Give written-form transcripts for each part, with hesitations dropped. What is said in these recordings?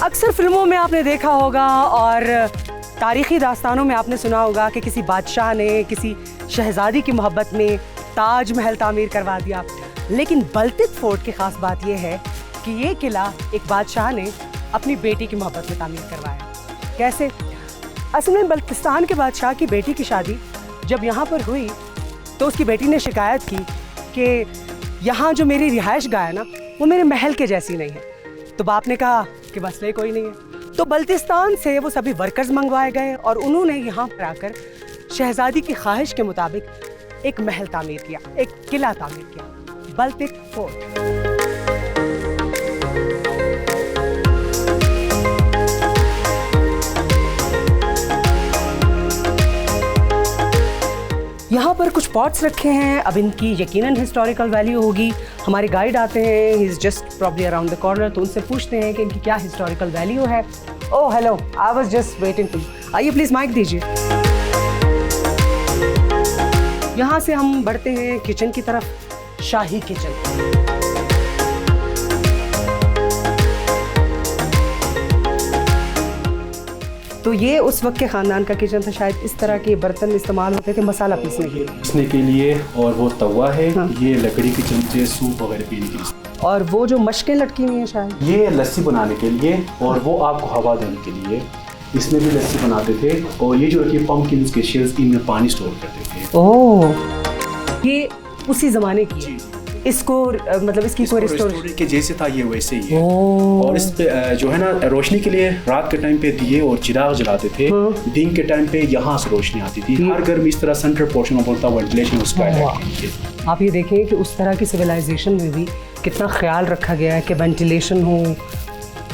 अक्सर फिल्मों में आपने देखा होगा और तारीख़ी दास्तानों में आपने सुना होगा कि किसी बादशाह ने किसी शहज़ादी की मोहब्बत में ताज महल तामीर करवा दिया, लेकिन बल्तिक फोर्ट की ख़ास बात यह है कि ये किला एक बादशाह ने अपनी बेटी की मोहब्बत में तामीर करवाया। कैसे? असल में बल्तिस्तान के बादशाह की बेटी की शादी जब यहाँ पर हुई तो उसकी बेटी ने शिकायत की कि यहाँ जो मेरी रिहाइश गाह है ना, वो मेरे महल के जैसी नहीं है। तो बाप ने कहा कि मसले कोई नहीं है। तो बल्तिस्तान से वो सभी वर्कर्स मंगवाए गए और उन्होंने यहाँ पर आकर शहज़ादी की ख्वाहिश के मुताबिक एक महल तामीर किया, एक किला तामीर किया, बल्तिक फोर्ट। यहाँ पर कुछ पॉट्स रखे हैं। अब इनकी यकीनन हिस्टोरिकल वैल्यू होगी। हमारे गाइड आते हैं, he is just probably around the corner, तो उनसे पूछते हैं कि इनकी क्या हिस्टोरिकल वैल्यू है। Oh hello, I was just waiting to. आइए प्लीज़ माइक दीजिए। यहाँ से हम बढ़ते हैं किचन की तरफ, शाही किचन। तो ये उस वक्त के ख़ानदान का किचन था, शायद इस तरह के बर्तन इस्तेमाल होते थे मसाला पीसने के लिए। और वो तवा है, हाँ। ये लकड़ी की चमचे सूप वगैरह पीने के लिए। और वो जो मशकें लटकी हुई हैं शायद ये लस्सी बनाने के लिए, और वो आपको हवा देने के लिए इसमें भी लस्सी बनाते थे। और ये जो रखी पंपकिन के शेल्स, इनमें पानी स्टोर करते थे। ओह, ये उसी ज़माने की इसको मतलब इसकी कोई रिस्टोर के जैसे था, ये वैसे ही है। और इस पे जो है ना, रोशनी के लिए रात के टाइम पे दिए और चिराग जलाते थे। दिन के टाइम पे यहाँ से रोशनी आती थी। हर घर में इस तरह सेंट्रल पोर्शन में होता वेंटिलेशन उसका है। आप ये देखें कि उस तरह की सिविलाइजेशन में भी कितना ख्याल रखा गया है कि वेंटिलेशन हो,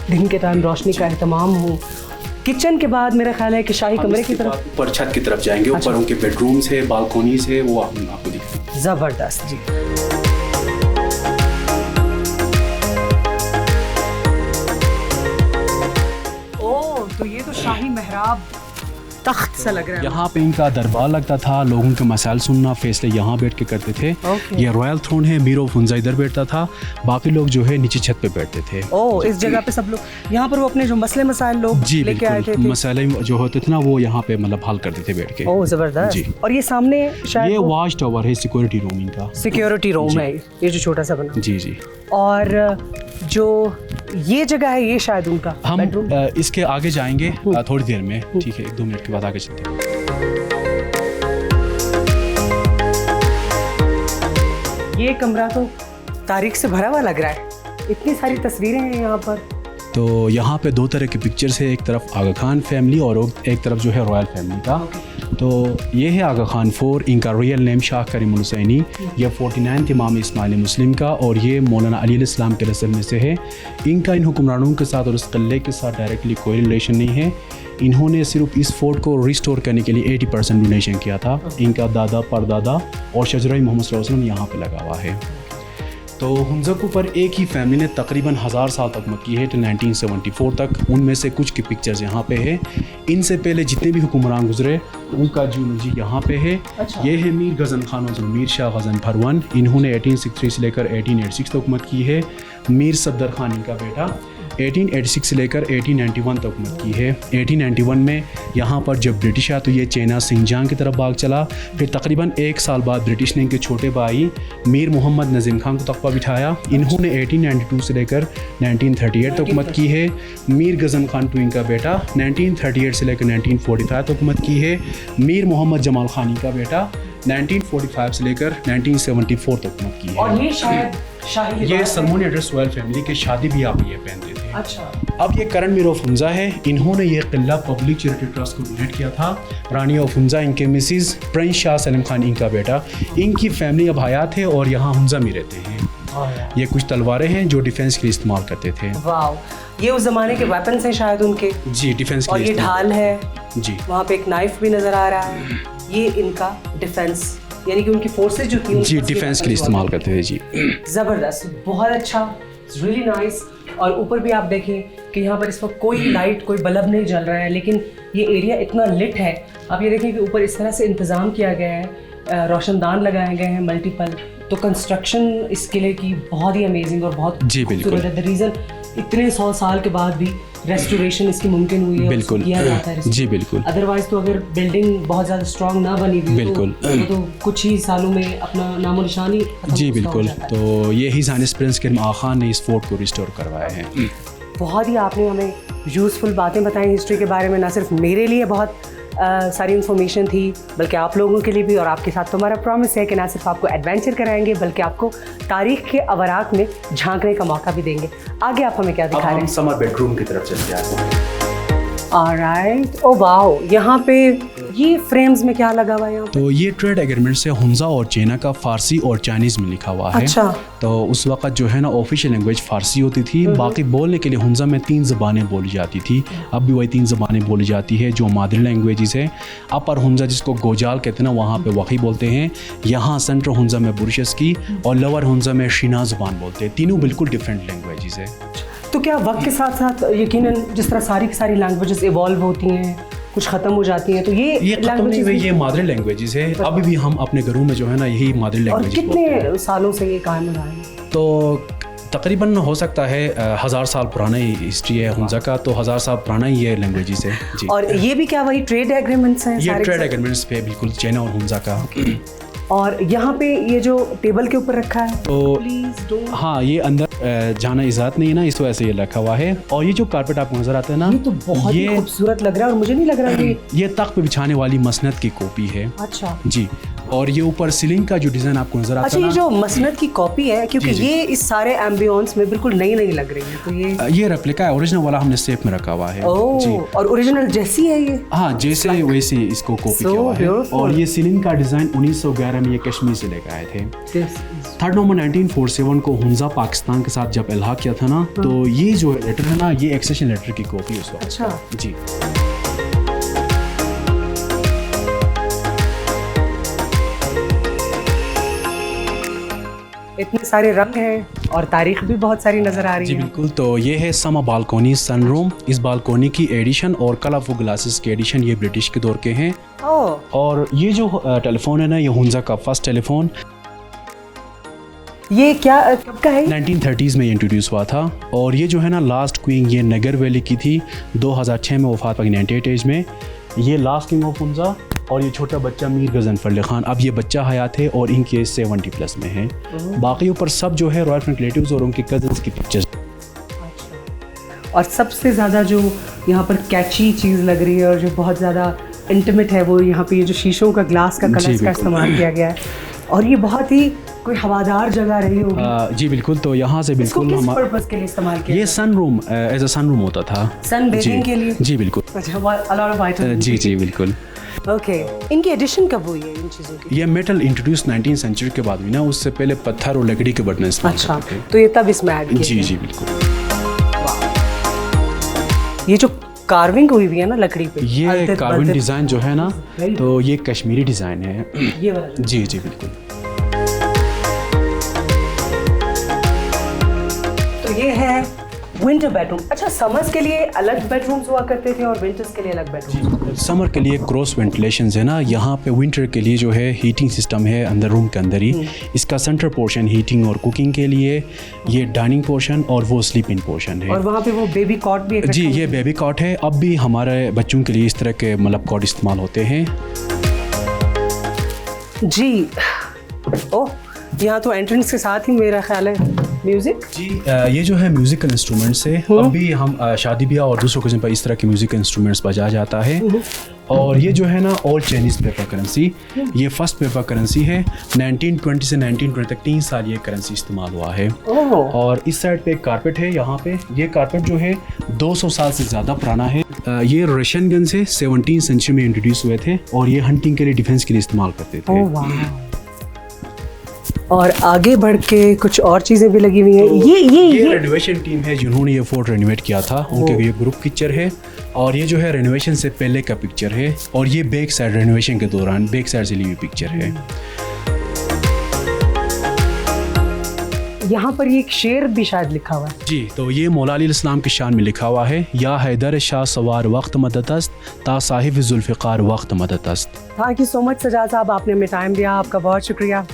दिन के टाइम रोशनी का एहतमाम हो। किचन के बाद मेरा ख्याल है कि शाही कमरे की तरफ, ऊपर छत की तरफ जाएंगे। ऊपर उनके बेडरूम्स है, बालकोनीज है, वो आपको दिखेंगे। ज़बरदस्त जी। तो ये तो शाही महराब तख्त सा लग रहा है। यहाँ पे इनका दरबार लगता था, लोगों के मसाइल सुनना, फैसले यहाँ बैठ के करते थे। ये रॉयल थ्रोन है, मीर ऑफ हुंजा इधर बैठता था, बाकी लोग जो है नीचे छत पे बैठते थे। ओह, इस जगह पे सब लोग यहाँ पर वो अपने जो मसले मसाइल लोग लेके आए थे, मसाले जो होते थे ना, वो यहाँ पे मतलब हल करते थे बैठ के। ओह जबरदस्त जी। और ये सामने शायद ये वॉच टावर है, सिक्योरिटी रूम इनका। सिक्योरिटी रूम है ये जो छोटा सा बना। जी जी। और जो ये जगह है, ये शायद उनका हम इसके आगे जाएंगे थोड़ी देर में, ठीक है, 1-2 मिनट के बाद आगे चलते हैं। ये कमरा तो तारीख से भरा हुआ लग रहा है, इतनी सारी तस्वीरें हैं यहाँ पर। तो यहाँ पे 2 तरह की पिक्चर्स है, एक तरफ आगा खान फैमिली और एक तरफ जो है रॉयल फैमिली का। तो ये है आगा खान 4, इनका रियल नेम शाह करीमुल हुसैनी। ये 49 इमाम इस्माइल मुस्लिम का, और ये मौलाना अली इस्लाम के नस्ल में से है। इनका इन हुक्मरानों के साथ और इस किले के साथ डायरेक्टली कोई रिलेशन नहीं है। इन्होंने सिर्फ इस फोर्ट को रिस्टोर करने के लिए 80% डोनेशन किया था। इनका दादा परदादा और शजरा मोहम्मद सल्लल्लाहु अलैहि वसल्लम यहाँ पे लगा हुआ है। तो हुंजा के ऊपर एक ही फैमिली ने तकरीबन 1000 साल तक हुकूमत की है, तो 1974 तक। उनमें से कुछ की पिक्चर्स यहाँ पे है। इनसे पहले जितने भी हुक्मरान गुजरे उनका जियोलॉजी यहाँ पे है। अच्छा। ये है मीर गज़न खान और मीर शाह गज़नफर 1। इन्होंने 1863 से लेकर 1886 तक हुकूमत की है। मीर सफदर खान इनका बेटा 1886 से लेकर 1891 तक हुकूमत की है। 1891 में यहाँ पर जब ब्रिटिश आया तो ये चाइना सिंजांग की तरफ भाग चला। फिर तकरीबन 1 साल बाद ब्रिटिश ने इनके छोटे भाई मीर मोहम्मद नज़ीम खान को तख्ता बिठाया। इन्होंने 1892 से लेकर 1938 तक हुकूमत की है। मीर गज़न खान 2 इनका बेटा 1938 से लेकर 1945 तक हुकूमत की है। मीर मोहम्मद जमाल खान का बेटा 1945 से लेकर 1974 तक हुकूमत की है। और ये शायद शाही, ये सलमान एड्रेस रॉयल फैमिली के शादी भी आप ये पहनते थे। अच्छा। अब ये करंट मीर ऑफ हुंजा है। इन्होंने ये किला पब्लिक चैरिटी ट्रस्ट को डोनेट किया था। रानी ऑफ हुंजा इनके मिसिस प्रिंस शाह सलीम खान इनका बेटा। इनकी फैमिली अब हयात है और यहाँ हुंजा में रहते हैं। ये कुछ तलवारें हैं जो डिफेंस के लिए इस्तेमाल करते थे। वाह, ये उस जमाने के वेपन्स हैं शायद उनके। जी, डिफेंस के लिए। और ये ढाल है जी, वहाँ पे एक नाइफ भी नजर आ रहा है। ये इनका डिफेंस, यानी कि उनकी फोर्सेस जो थी जी डिफेंस के लिए इस्तेमाल करते थे। जी ज़बरदस्त, बहुत अच्छा, रियली नाइस। और ऊपर भी आप देखें कि यहाँ पर इस वक्त कोई लाइट, कोई बल्ब नहीं जल रहा है, लेकिन ये एरिया इतना लिट है। आप ये देखें कि ऊपर इस तरह से इंतज़ाम किया गया है, रोशनदान लगाए गए हैं मल्टीपल। तो कंस्ट्रक्शन इस किले की बहुत ही अमेजिंग और बहुत खूबसूरत है। द रीज़न इतने 100 साल के बाद भी रेस्टोरेशन इसकी मुमकिन हुई है, बिल्कुल। किया जाता है जी बिल्कुल। अदरवाइज तो अगर बिल्डिंग बहुत ज़्यादा स्ट्रॉन्ग ना बनी हुई बिल्कुल। तो कुछ ही सालों में अपना नामो निशान ही खत्म जी हो बिल्कुल। जाता है। तो ये हिज हाइनेस प्रिंस किरम आगा खान ने इस फोर्ट को रिस्टोर करवाया है। बहुत ही आपने हमें यूज़फुल बातें बताई हिस्ट्री के बारे में, ना सिर्फ मेरे लिए बहुत सारी इन्फॉर्मेशन थी बल्कि आप लोगों के लिए भी, और आपके साथ तो हमारा प्रॉमिस है कि ना सिर्फ आपको एडवेंचर कराएंगे बल्कि आपको तारीख के अवराक में झांकने का मौका भी देंगे। आगे आप हमें क्या दिखा रहे हैं? समर बेडरूम की तरफ चलते हैं। ऑलराइट, ओ वाओ, यहाँ पे ये फ्रेम्स में क्या लगा हुआ है यहाँ पे? तो ये ट्रेड एग्रीमेंट से हुंजा और चीना का फारसी और चाइनीज़ में लिखा हुआ है। अच्छा। तो उस वक्त जो है ना ऑफिशियल लैंग्वेज फारसी होती थी, बाकी बोलने के लिए हुंजा में 3 ज़बानें बोली जाती थी। अब भी वही 3 ज़बानें बोली जाती है जो मादरी लैंग्वेजेस है। अपर हुंजा जिसको गोजाल कहते हैं ना, वहाँ पे वही बोलते हैं। यहाँ सेंट्रल हुंजा में बुरशस की और लोअर हुंजा में शीना ज़बान बोलते हैं। तीनों बिल्कुल डिफरेंट लैंग्वेजेस है। तो क्या वक्त के साथ साथ यकीनन जिस तरह सारी की सारी लैंग्वेजेस इवॉल्व होती हैं, कुछ ख़त्म हो जाती हैं, तो ये खत्म नहीं हुई, ये मादरी लैंग्वेजेस है। अभी भी हम अपने घरों में जो है ना यही मादरी और लैंग्वेज बोलते हैं। कितने सालों से ये कायम रहा है? तो तकरीबन हो सकता है 1000 साल पुराना ही हिस्ट्री है हुंजा का, तो 1000 साल पुराना ही ये लैंग्वेजेस है जी। और ये भी क्या वही ट्रेड एग्रीमेंट्स हैं? ये सारे ट्रेड एग्रीमेंट्स पे बिल्कुल चाइना और हुंजा का। और यहाँ पे ये जो टेबल के ऊपर रखा है, तो प्लीज डोंट, हाँ, ये अंदर जाना इजाज़त नहीं है ना, इस वजह से ये रखा हुआ है। और ये जो कारपेट आपको नजर आता है ना, ये तो बहुत ही खूबसूरत लग रहा है और मुझे नहीं लग रहा कि ये तख्त पे बिछाने वाली मसनद की कॉपी है। अच्छा जी। और ये ऊपर सीलिंग का जो डिज़ाइन आपको नजर आता अच्छा, है ये ना, जो मसनद की कॉपी है, क्योंकि जी, जी। ये इस सारे एम्बियंस में बिल्कुल नई नई लग रही है, तो ये रेप्लिका है, ओरिजिनल वाला हमने सेफ में रखा हुआ है। जी। ओह, और ओरिजिनल जैसी है ये? हाँ, जैसे वैसे इसको कॉपी So किया हुआ है। beautiful. और ये सीलिंग का डिज़ाइन 1911 में ये कश्मीर से लेकर आए थे। This is- 3 नवंबर 1947 को हुंजा पाकिस्तान के साथ जब इल्हाक किया था ना, तो ये जो लेटर है ना, ये एक्सेशन लेटर की कॉपी है उस वक्त। अच्छा। जी। इतने सारे रंग हैं और तारीख भी बहुत सारी नजर आ रही जी है। बिल्कुल। तो ये है समा बालकोनी सन रूम। इस बालकोनी की एडिशन और कलरफुल ग्लासेस की एडिशन ये ब्रिटिश के दौर के हैं। ओह, और ये जो टेलीफोन है ना, ये हुंजा का फर्स्ट टेलीफोन ये क्या कब का है? 1930s में इंट्रोड्यूस हुआ था। और ये जो है ना लास्ट क्वीन, ये नगर वैली की थी, 2006 में वफात पाई 98 एज में। ये लास्ट किंग ऑफ हुंजा। और ये छोटा बच्चा मीर गजनफर अली खान, अब ये बच्चा हयात है और इनकी एज 70 प्लस में है। बाकी ऊपर सब जो है रॉयल फ्रंट रिलेटिव्स और उनके कजन्स की पिक्चर्स। और सबसे ज़्यादा जो यहाँ पर कैची चीज़ लग रही है और जो बहुत ज़्यादा इंटीमेट है, वो यहाँ पे ये जो शीशों का ग्लास का कलर्स का बिल्कुल। इस्तेमाल किया गया है। और ये बहुत ही कोई हवादार जगह रही होगी। जी बिल्कुल। तो यहाँ से इसको बिल्कुल किस हम पर्पस के लिए इस्तेमाल किया? ये sunroom as a sunroom होता था, सन बेसिंग जी के लिए? जी बिल्कुल। अच्छा, a lot of items। जी जी बिल्कुल। ओके, इनकी एडिशन कब हुई है इन चीज़ों की? ये मेटल इंट्रोड्यूस 19th सेंचुरी के बाद हुई ना, उससे पहले पत्थर और लकड़ी के बर्तन इस्तेमाल अच्छा, करते थे। तो ये तब इसमें ऐड किया जी गया। जी बिल्कुल। ये जो कार्विंग हुई हुई है ना लकड़ी पे, ये अल्तर कार्बन बल्तर, डिज़ाइन जो है ना, तो ये कश्मीरी डिज़ाइन है। ये वाला जो- जी जी बिल्कुल। तो ये है विंटर बेडरूम। अच्छा, समर्स के लिए अलग बेडरूम्स हुआ करते थे और विंटर्स के लिए अलग बेडरूम? समर के लिए क्रॉस वेंटिलेशन है ना, यहाँ पे विंटर के लिए जो है हीटिंग सिस्टम है अंदर रूम के अंदर ही। इसका सेंटर पोर्शन हीटिंग और कुकिंग के लिए, ये डाइनिंग पोर्शन और वो स्लीपिंग पोर्शन है। और वहाँ पे वो बेबी कॉट भी एक जी, रखा ये बेबी कॉट है। अब भी हमारे बच्चों के लिए इस तरह के मतलब कॉट इस्तेमाल होते हैं। जी। ओह, यहाँ तो एंट्रेंस के साथ ही मेरा ख्याल है म्यूजिक। जी, ये जो है म्यूजिकल इंस्ट्रूमेंट्स है। अब भी हम शादी ब्याह और दूसरों ओकेजन पर इस तरह के म्यूजिकल इंस्ट्रूमेंट्स बजाया जाता है। और ये जो है ना ओल्ड चाइनीज़ पेपर करेंसी, ये फर्स्ट पेपर करेंसी है। 1920 से 1920 तक 3 साल ये करेंसी इस्तेमाल हुआ है। ओह, और इस साइड पे एक कारपेट है। यहाँ पे ये कारपेट जो है 200 साल से ज़्यादा पुराना है। ये रशियन गन से 17th सेंचुरी में इंट्रोड्यूस हुए थे और ये हंटिंग के लिए, डिफेंस के लिए इस्तेमाल करते थे। ओह वाह। और आगे बढ़ के कुछ और चीज़ें भी लगी हुई हैं। ये रेनोवेशन टीम है जिन्होंने ये फोर्ट रेनोवेट किया था, उनके ये ग्रुप पिक्चर है। और ये जो है रेनोवेशन से पहले का पिक्चर है। और ये बैक साइड रेनोवेशन के दौरान बैक साइड से ली हुई पिक्चर है। यहाँ पर ये एक शेर भी शायद लिखा हुआ है। जी, तो ये मौला अली इस्लाम की शान में लिखा हुआ है, या हैदर शाह सवार वक्त मददस्त ता साहिब जुल्फ़िकार वक्त मददस्त। Thank you so much Sajjad साहब, आपने हमें टाइम दिया, आपका बहुत शुक्रिया।